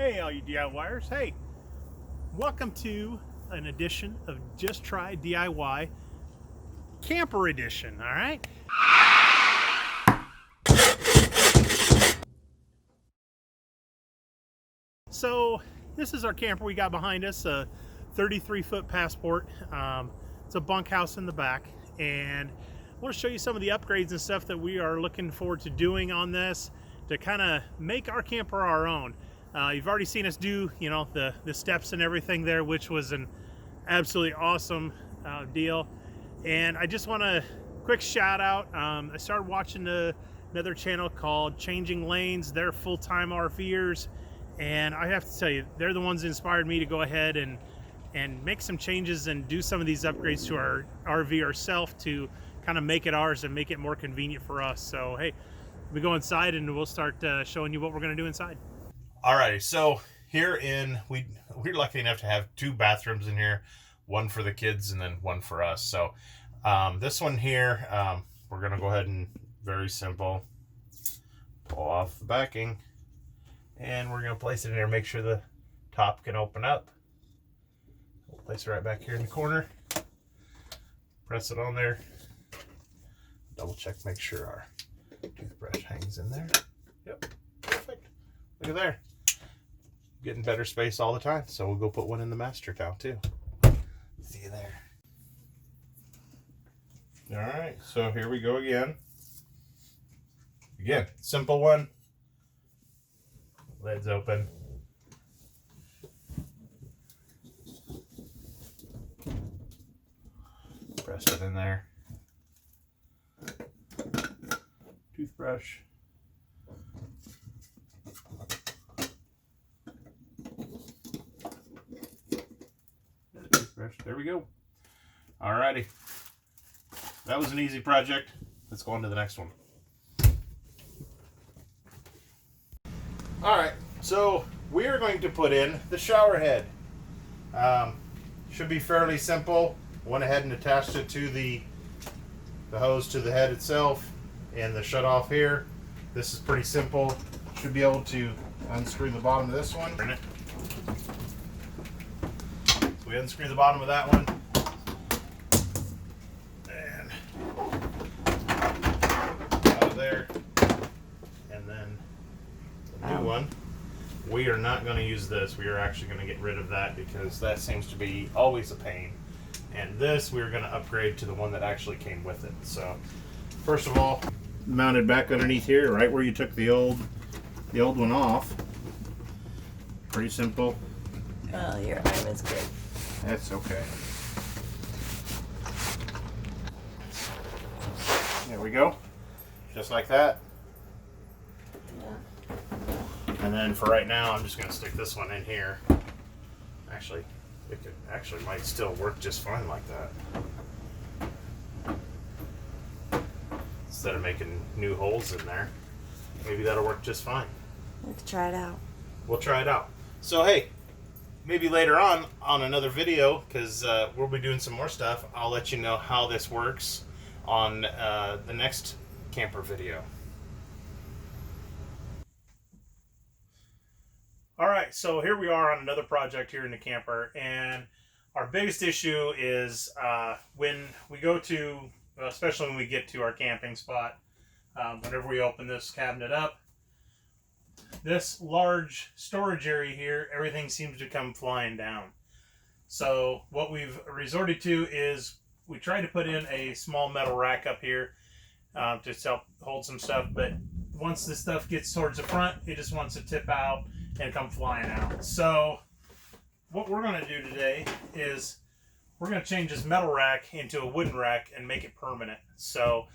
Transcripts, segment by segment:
Hey, all you DIYers. Hey, welcome to an edition of Just Try DIY Camper Edition, all right? So, this is our camper we got behind us, a 33-foot Passport. It's a bunkhouse in the back, and I want to show you some of the upgrades and stuff that we are looking forward to doing on this to kind of make our camper our own. You've already seen us do, the steps and everything there, which was an absolutely awesome deal. And I just want to quick shout out. I started watching another channel called Changing Lanes. They're full-time RVers, and I have to tell you, they're the ones that inspired me to go ahead and make some changes and do some of these upgrades to our RV ourselves to kind of make it ours and make it more convenient for us. So hey, we go inside and we'll start showing you what we're going to do inside. Alrighty, so here we're lucky enough to have two bathrooms in here, one for the kids and then one for us. So this one here, we're gonna go ahead and, very simple, pull off the backing, and we're gonna place it in here, make sure the top can open up. We'll place it right back here in the corner, press it on there, double check, make sure our toothbrush hangs in there. Yep, perfect. Look at there. Getting better space all the time, so we'll go put one in the master now too. See you there. All right, so here we go again. Again, simple one. Lid's open. Press it in there. Toothbrush. There we go. Alrighty. That was an easy project. Let's go on to the next one. Alright, so we are going to put in the shower head. Should be fairly simple. Went ahead and attached it to the hose to the head itself and the shut off here. This is pretty simple. Should be able to unscrew the bottom of this one. We unscrew the bottom of that one, and out of there, and then the new one. We are not going to use this. We are actually going to get rid of that because that seems to be always a pain. And this we're going to upgrade to the one that actually came with it. So first of all, mounted back underneath here, right where you took the old one off. Pretty simple. Oh, your arm is good. That's okay. There we go. Just like that. Yeah. And then for right now, I'm just going to stick this one in here. Actually, it might still work just fine like that. Instead of making new holes in there, maybe that'll work just fine. Let's try it out. We'll try it out. So hey, maybe later on another video, because we'll be doing some more stuff, I'll let you know how this works on the next camper video. All right, so here we are on another project here in the camper, and our biggest issue is when we go to, especially when we get to our camping spot, whenever we open this cabinet up, this large storage area here, everything seems to come flying down. So what we've resorted to is we tried to put in a small metal rack up here to help hold some stuff, but once this stuff gets towards the front, it just wants to tip out and come flying out. So what we're going to do today is we're going to change this metal rack into a wooden rack and make it permanent. So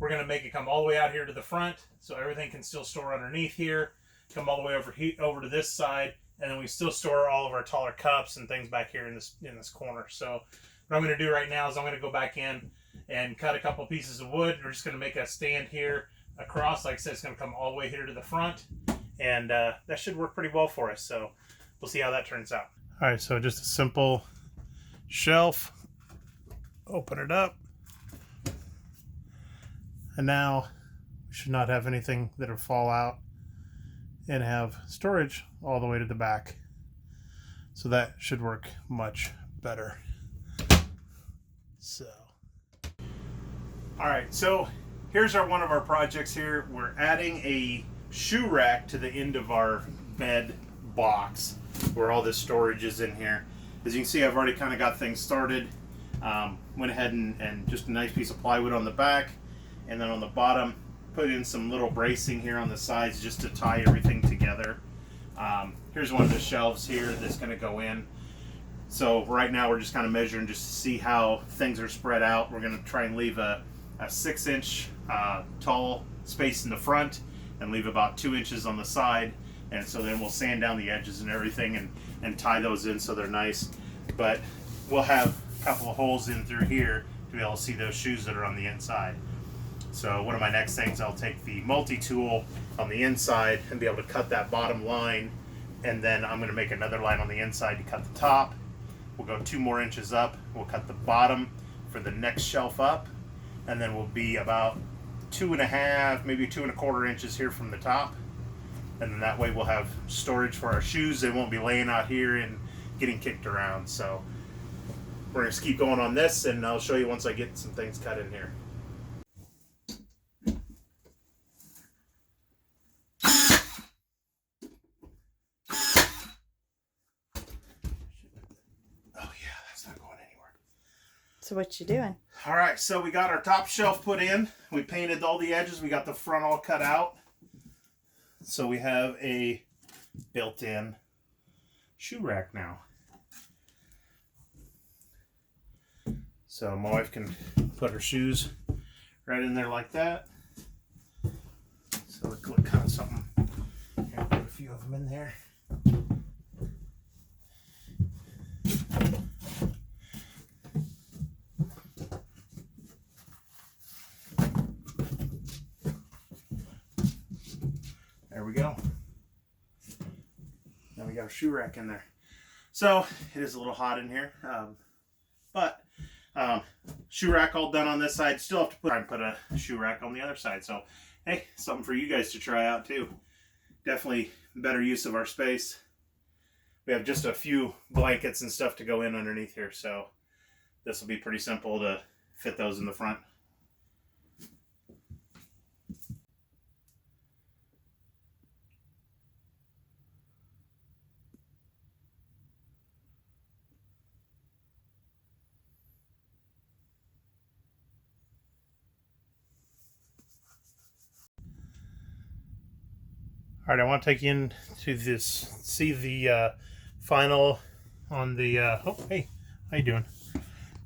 we're going to make it come all the way out here to the front so everything can still store underneath here, come all the way over to this side, and then we still store all of our taller cups and things back here in this corner. So what I'm going to do right now is I'm going to go back in and cut a couple pieces of wood. We're just going to make a stand here across. Like I said, it's going to come all the way here to the front, and that should work pretty well for us. So we'll see how that turns out. All right, so just a simple shelf. Open it up. And now we should not have anything that'll fall out. and have storage all the way to the back. So that should work much better. So, all right, so here's one of our projects here. We're adding a shoe rack to the end of our bed box where all this storage is in here. As you can see, I've already kind of got things started. Went ahead and just a nice piece of plywood on the back, and then on the bottom put in some little bracing here on the sides just to tie everything together. Here's one of the shelves here that's going to go in. So right now we're just kind of measuring just to see how things are spread out. We're going to try and leave a 6-inch tall space in the front and leave about 2 inches on the side. And so then we'll sand down the edges and everything and tie those in so they're nice. But we'll have a couple of holes in through here to be able to see those shoes that are on the inside. So one of my next things, I'll take the multi-tool on the inside and be able to cut that bottom line, and then I'm going to make another line on the inside to cut the top. We'll go 2 more inches up, we'll cut the bottom for the next shelf up, and then we'll be about 2.5, maybe 2.25 inches here from the top. And then that way we'll have storage for our shoes. They won't be laying out here and getting kicked around. So we're going to keep going on this, and I'll show you once I get some things cut in here. So what you doing? All right, so we got our top shelf put in. We painted all the edges. We got the front all cut out. So we have a built-in shoe rack now. So my wife can put her shoes right in there like that. So it look kind of something. Here, put a few of them in there. There we go. Now we got our shoe rack in there. So it is a little hot in here, but shoe rack all done on this side. Still have to put a shoe rack on the other side. So hey, something for you guys to try out too. Definitely better use of our space. We have just a few blankets and stuff to go in underneath here, so this will be pretty simple to fit those in the front. All right, I want to take you into this, see the final on the, oh, hey, how you doing?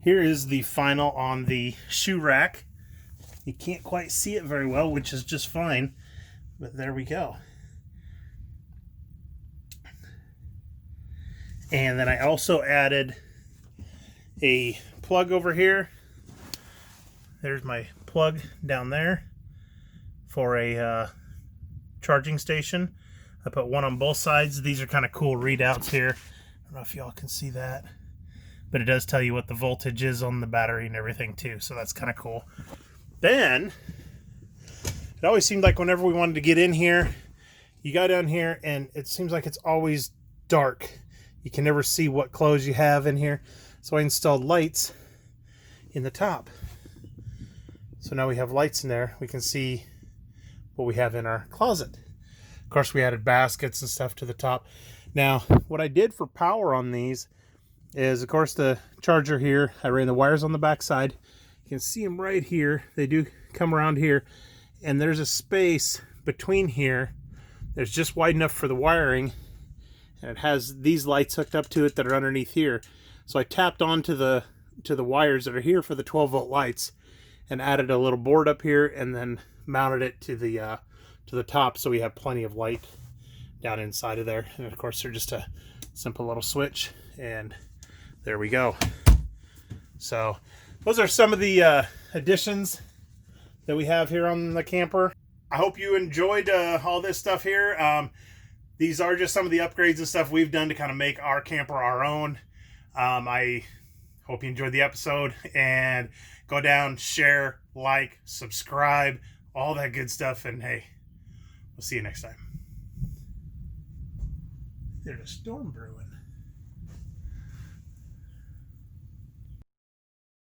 Here is the final on the shoe rack. You can't quite see it very well, which is just fine, but there we go. And then I also added a plug over here. There's my plug down there for a charging station. I put one on both sides. These are kind of cool readouts here. I don't know if y'all can see that, but it does tell you what the voltage is on the battery and everything too, so that's kind of cool. Then it always seemed like whenever we wanted to get in here, you go down here and it seems like it's always dark. You can never see what clothes you have in here, so I installed lights in the top. So now we have lights in there. We can see what we have in our closet. Of course, we added baskets and stuff to the top. Now, what I did for power on these is, of course, the charger here, I ran the wires on the back side. You can see them right here. They do come around here, and there's a space between here. There's just wide enough for the wiring, and it has these lights hooked up to it that are underneath here. So I tapped onto the wires that are here for the 12-volt lights and added a little board up here and then mounted it to the top, so we have plenty of light down inside of there. And of course, they're just a simple little switch, and there we go. So those are some of the additions that we have here on the camper. I hope you enjoyed all this stuff here. These are just some of the upgrades and stuff we've done to kind of make our camper our own. I hope you enjoyed the episode, and go down, share, like, subscribe, all that good stuff, and hey, we'll see you next time. There's a storm brewing.